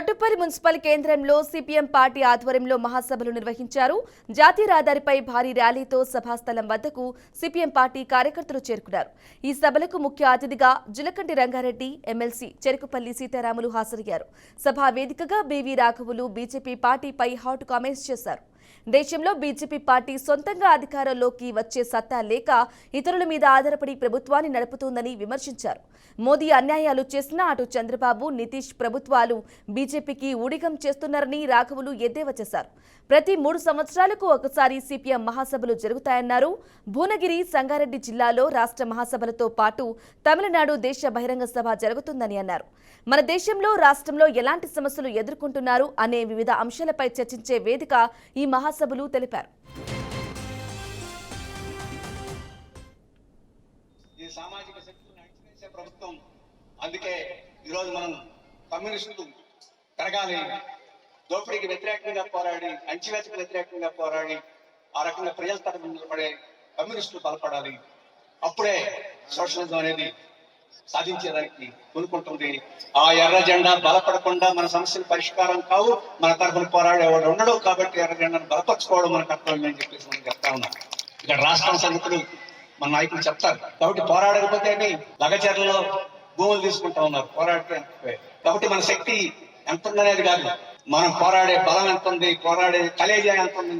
Chotupalli municipal కేంద్రంలో CPM party ఆధ్వర్యంలో మహాసభలు నిర్వహించారు. జాతీయ రహదారిపై భారీ ర్యాలీతో సభాస్థలం వద్దకు సిపిఎం పార్టీ కార్యకర్తలు చేరుకున్నారు. ఈ సభలకు ముఖ్య అతిథిగా జులకంటి రంగారెడ్డి, ఎమ్మెల్సీ చెరుకుపల్లి సీతారాములు హాజరయ్యారు. సభా వేదికగా బివి రాఘవులు బీజేపీ పార్టీపై హాట్ కామెంట్స్ చేశారు. దేశంలో బీజేపీ పార్టీ సొంతంగా అధికారంలోకి వచ్చే సత్తా లేక ఇతరుల మీద ఆధారపడి ప్రభుత్వాన్ని నడుపుతోందని విమర్శించారు. మోదీ అన్యాయాలు చేసినా అటు చంద్రబాబు, నితీష్ ప్రభుత్వాలు బీజేపీకి ఊడిగం చేస్తున్నారని రాఘవులు ఎద్దేవా చేశారు. ప్రతి 3 సంవత్సరాలకు ఒకసారి సిపిఎం మహాసభలు జరుగుతాయన్నారు. భువనగిరి, సంగారెడ్డి జిల్లాలో రాష్ట్ర మహాసభలతో పాటు తమిళనాడు దేశ బహిరంగ సభ జరుగుతుందని అన్నారు. మన దేశంలో, రాష్ట్రంలో ఎలాంటి సమస్యలు ఎదుర్కొంటున్నారు అనే వివిధ అంశాలపై చర్చించే వేదిక ఈ మహాసభలు తెలిపారు. ఈ సామాజిక శక్తులను అణిచివేసే ప్రభుత్వం. అందుకే ఈరోజు మనం కమ్యూనిస్టులు పెరగాలి, దోపిడీకి వ్యతిరేకంగా పోరాడి, అణచివేతకు వ్యతిరేకంగా పోరాడి, ఆ రకంగా ప్రజల తరపున నిలబడే కమ్యూనిస్టులు బలపడాలి. అప్పుడే సోషలిజం అనేది సాధించేదానికి కొనుక్కుంటుంది. ఆ ఎర్ర జెండా బలపడకుండా మన సమస్యల పరిష్కారం కావు. మన తరఫున పోరాడేవాడు ఉండడు. కాబట్టి ఎర్ర జెండాను బలపరచుకోవడం మన కర్తవ్యం అని చెప్పేసి మనం చెప్తా ఉన్నాం. ఇక్కడ రాష్ట్రం సంగతులు మన నాయకులు చెప్తారు. కాబట్టి పోరాడకపోతే లగచర్లలో భూములు తీసుకుంటా ఉన్నారు పోరాడితే. కాబట్టి మన శక్తి ఎంత ఉందనేది కాదు, మనం పోరాడే బలం ఎంత ఉంది, పోరాడే కలేజా ఎంత ఉంది.